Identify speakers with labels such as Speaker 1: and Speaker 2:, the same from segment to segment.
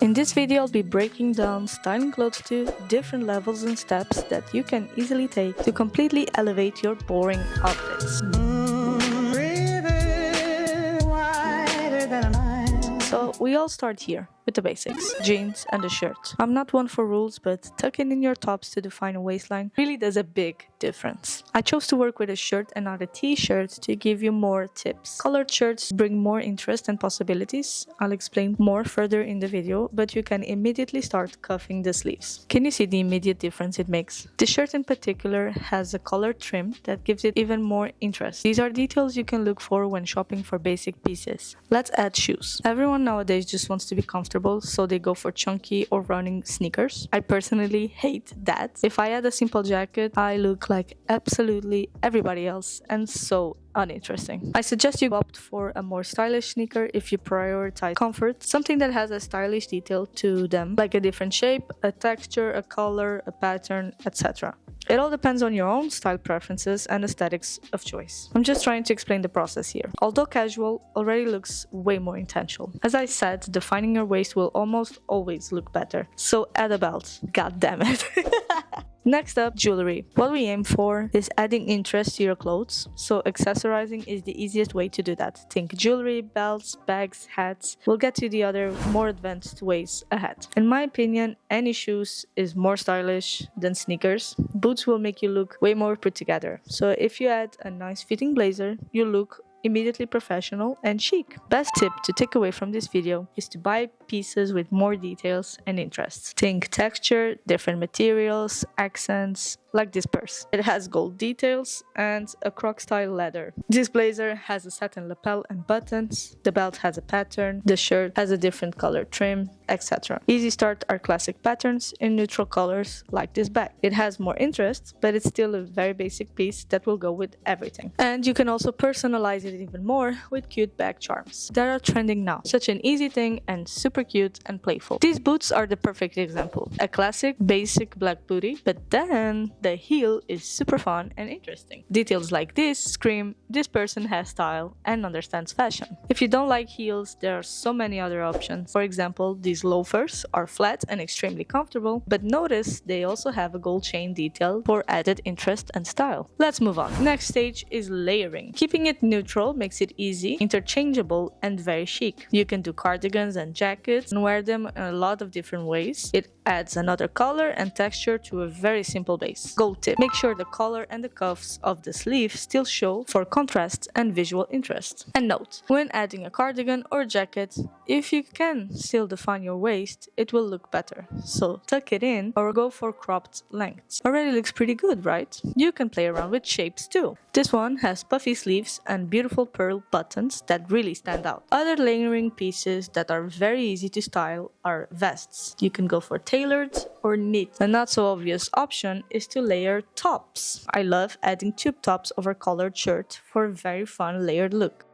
Speaker 1: In this video, I'll be breaking down styling clothes to different levels and steps that you can easily take to completely elevate your boring outfits. So we all start here with the basics, jeans and a shirt. I'm not one for rules, but tucking in your tops to define a waistline really does a big difference. I chose to work with a shirt and not a t-shirt to give you more tips. Colored shirts bring more interest and possibilities. I'll explain more further in the video, but you can immediately start cuffing the sleeves. Can you see the immediate difference it makes? The shirt in particular has a colored trim that gives it even more interest. These are details you can look for when shopping for basic pieces. Let's add shoes. Everyone nowadays just wants to be comfortable, so they go for chunky or running sneakers. I personally hate that. If I add a simple jacket, I look like absolutely everybody else and so uninteresting. I suggest you opt for a more stylish sneaker if you prioritize comfort, something that has a stylish detail to them, like a different shape, a texture, a color, a pattern, etc. It all depends on your own style preferences and aesthetics of choice. I'm just trying to explain the process here. Although casual already looks way more intentional. As I said, defining your waist will almost always look better. So add a belt. God damn it. Next up, jewelry. What we aim for is adding interest to your clothes, so accessorizing is the easiest way to do that. Think jewelry, belts, bags, hats. We'll get to the other more advanced ways ahead. In my opinion, any shoes is more stylish than sneakers. Boots will make you look way more put together. So if you add a nice fitting blazer, you look immediately professional and chic. Best tip to take away from this video is to buy pieces with more details and interests. Think texture, different materials, accents, like this purse. It has gold details and a croc style leather. This blazer has a satin lapel and buttons. The belt has a pattern. The shirt has a different color trim, etc. Easy start are classic patterns in neutral colors like this bag. It has more interest, but it's still a very basic piece that will go with everything. And you can also personalize it even more with cute bag charms that are trending now. Such an easy thing and super cute and playful. These boots are the perfect example. A classic basic black booty, but then the heel is super fun and interesting. Details like this scream, this person has style and understands fashion. If you don't like heels, there are so many other options. For example, these loafers are flat and extremely comfortable, but notice they also have a gold chain detail for added interest and style. Let's move on. Next stage is layering. Keeping it neutral makes it easy, interchangeable and very chic. You can do cardigans and jackets and wear them in a lot of different ways. It adds another color and texture to a very simple base. Gold tip: make sure the collar and the cuffs of the sleeve still show for contrast and visual interest. And note, when adding a cardigan or jacket, if you can still define your waist, it will look better. So tuck it in or go for cropped lengths. Already looks pretty good, right? You can play around with shapes too. This one has puffy sleeves and beautiful pearl buttons that really stand out. Other layering pieces that are very easy to style are vests. You can go for tailored or knit. A not so obvious option is to layer tops. I love adding tube tops over collared shirt for a very fun layered look.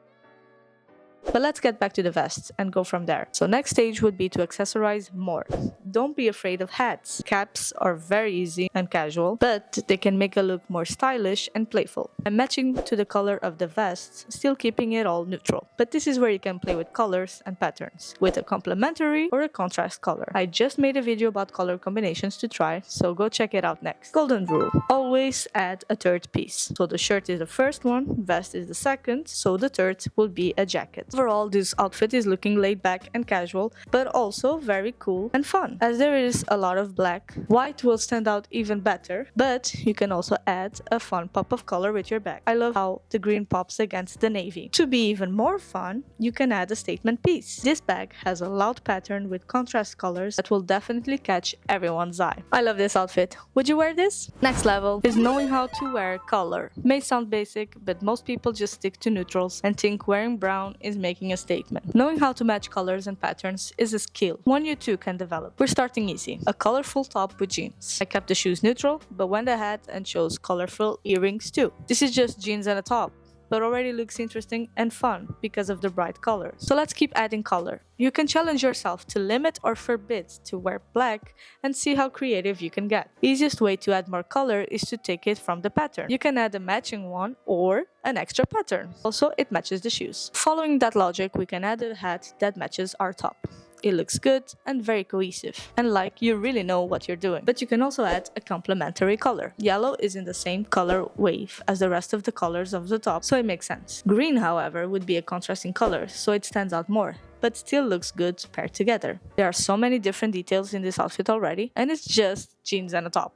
Speaker 1: But let's get back to the vests and go from there. So next stage would be to accessorize more. Don't be afraid of hats. Caps are very easy and casual, but they can make a look more stylish and playful. And matching to the color of the vest, still keeping it all neutral. But this is where you can play with colors and patterns, with a complementary or a contrast color. I just made a video about color combinations to try, so go check it out next. Golden rule: always add a third piece. So the shirt is the first one, vest is the second, so the third will be a jacket. Overall, this outfit is looking laid back and casual, but also very cool and fun. As there is a lot of black, white will stand out even better, but you can also add a fun pop of color with your bag. I love how the green pops against the navy. To be even more fun, you can add a statement piece. This bag has a loud pattern with contrast colors that will definitely catch everyone's eye. I love this outfit. Would you wear this? Next level is knowing how to wear color. May sound basic, but most people just stick to neutrals and think wearing brown is making a statement. Knowing how to match colors and patterns is a skill, one you too can develop. We're starting easy. A colorful top with jeans. I kept the shoes neutral, but went ahead and chose colorful earrings too. This is just jeans and a top, but already looks interesting and fun because of the bright colors. So let's keep adding color. You can challenge yourself to limit or forbid to wear black and see how creative you can get. Easiest way to add more color is to take it from the pattern. You can add a matching one or an extra pattern. Also, it matches the shoes. Following that logic, we can add a hat that matches our top. it looks good and very cohesive, and like you really know what you're doing. But you can also add a complementary color. Yellow is in the same color wave as the rest of the colors of the top, so it makes sense. Green, however, would be a contrasting color, so it stands out more, but still looks good paired together. There are so many different details in this outfit already, and it's just jeans and a top.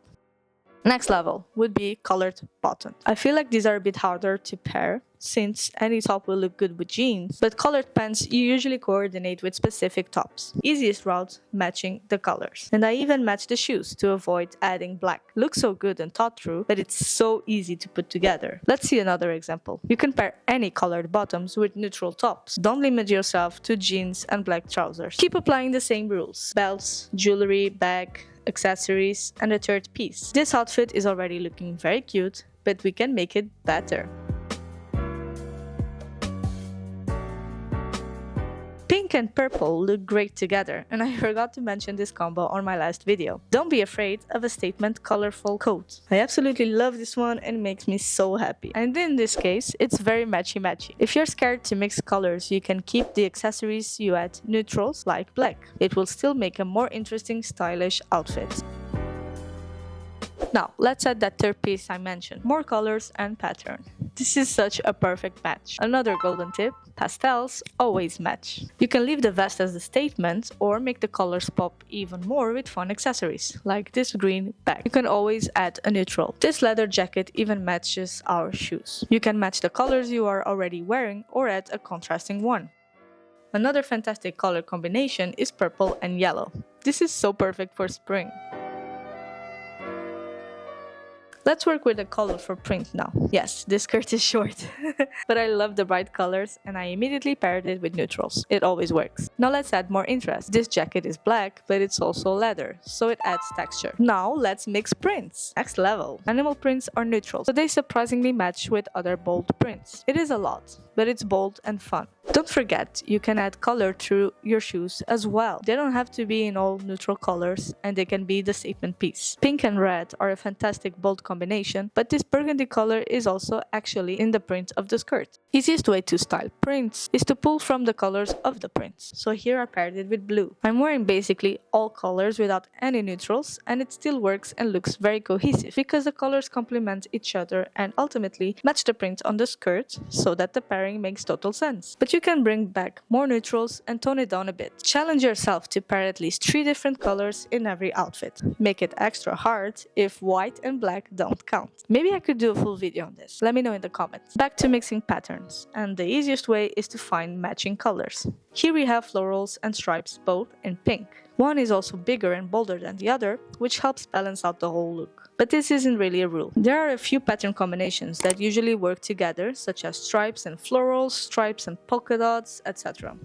Speaker 1: Next level would be colored bottom. I feel like these are a bit harder to pair, since any top will look good with jeans, but colored pants you usually coordinate with specific tops. Easiest route, matching the colors. And I even match the shoes to avoid adding black. Looks so good and thought through, but it's so easy to put together. Let's see another example. You can pair any colored bottoms with neutral tops. Don't limit yourself to jeans and black trousers. Keep applying the same rules. Belts, jewelry, bag, accessories, and a third piece. This outfit is already looking very cute, but we can make it better. Pink and purple look great together, and I forgot to mention this combo on my last video. Don't be afraid of a statement colorful coat. I absolutely love this one and it makes me so happy. And in this case, it's very matchy-matchy. If you're scared to mix colors, you can keep the accessories you add neutrals like black. It will still make a more interesting, stylish outfit. Now, let's add that third piece I mentioned. More colors and pattern. This is such a perfect match. Another golden tip, pastels always match. You can leave the vest as a statement or make the colors pop even more with fun accessories, like this green bag. You can always add a neutral. This leather jacket even matches our shoes. You can match the colors you are already wearing or add a contrasting one. Another fantastic color combination is purple and yellow. This is so perfect for spring. Let's work with the color for print now. Yes, this skirt is short, but I love the bright colors and I immediately paired it with neutrals. It always works. Now let's add more interest. This jacket is black, but it's also leather, so it adds texture. Now let's mix prints. Next level. Animal prints are neutral, so they surprisingly match with other bold prints. It is a lot, but it's bold and fun. Don't forget, you can add color through your shoes as well. They don't have to be in all neutral colors and they can be the statement piece. Pink and red are a fantastic bold combination, but this burgundy color is also actually in the print of the skirt. Easiest way to style prints is to pull from the colors of the prints. So here I paired it with blue. I'm wearing basically all colors without any neutrals and it still works and looks very cohesive because the colors complement each other and ultimately match the print on the skirt so that the pairing makes total sense. But you can bring back more neutrals and tone it down a bit. Challenge yourself to pair at least 3 different colors in every outfit. Make it extra hard if white and black don't count. Maybe I could do a full video on this. Let me know in the comments. Back to mixing patterns, and the easiest way is to find matching colors. Here we have florals and stripes both in pink. One is also bigger and bolder than the other, which helps balance out the whole look. But this isn't really a rule. There are a few pattern combinations that usually work together, such as stripes and florals, stripes and polka dots, etc.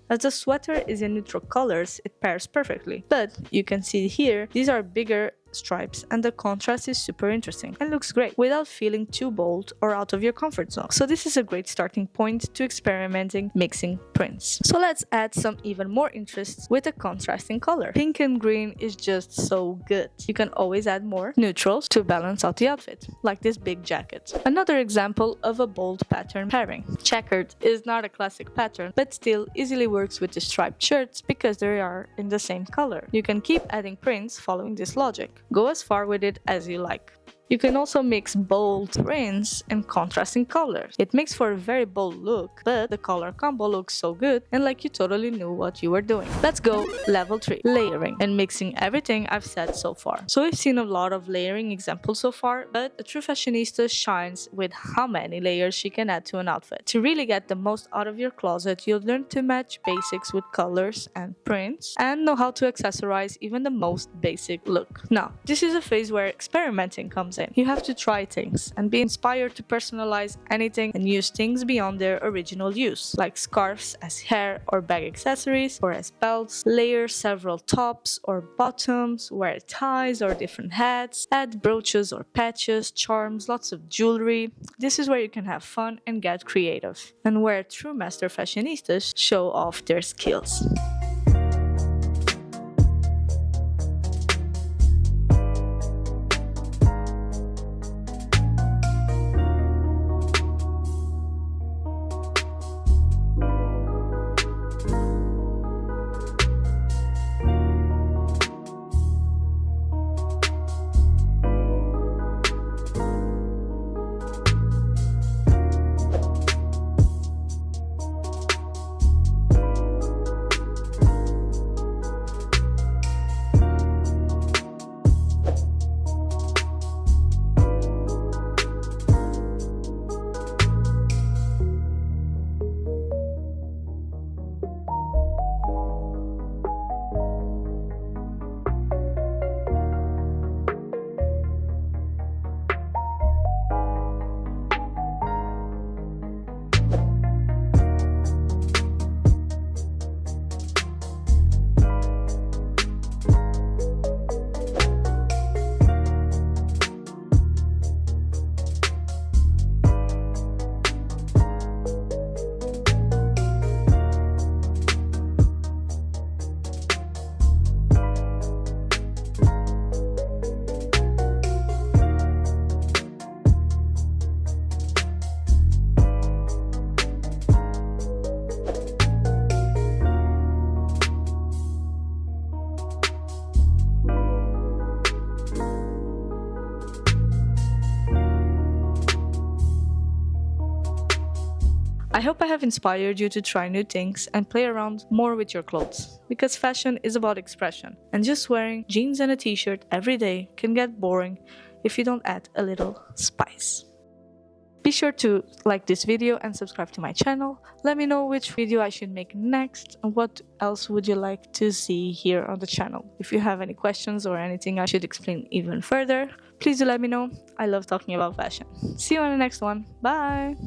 Speaker 1: As the sweater is in neutral colors, it pairs perfectly. But you can see here, these are bigger stripes and the contrast is super interesting and looks great without feeling too bold or out of your comfort zone. So this is a great starting point to experimenting mixing prints. So let's add some even more interest with a contrasting color. Pink and green is just so good. You can always add more neutrals to balance out the outfit, like this big jacket. Another example of a bold pattern pairing. Checkered is not a classic pattern, but still easily works with the striped shirts because they are in the same color. You can keep adding prints following this logic. Go as far with it as you like. You can also mix bold prints and contrasting colors. It makes for a very bold look, but the color combo looks so good and like you totally knew what you were doing. Let's go level 3, layering and mixing everything I've said so far. So we've seen a lot of layering examples so far, but a true fashionista shines with how many layers she can add to an outfit. To really get the most out of your closet, you'll learn to match basics with colors and prints and know how to accessorize even the most basic look. Now, this is a phase where experimenting comes in. You have to try things and be inspired to personalize anything and use things beyond their original use, like scarves as hair or bag accessories or as belts, layer several tops or bottoms, wear ties or different hats, add brooches or patches, charms, lots of jewelry. This is where you can have fun and get creative, and where true master fashionistas show off their skills. I hope I have inspired you to try new things and play around more with your clothes, because fashion is about expression, and just wearing jeans and a t-shirt every day can get boring if you don't add a little spice. Be sure to like this video and subscribe to my channel. Let me know which video I should make next and what else would you like to see here on the channel. If you have any questions or anything I should explain even further, please do let me know. I love talking about fashion. See you on the next one. Bye!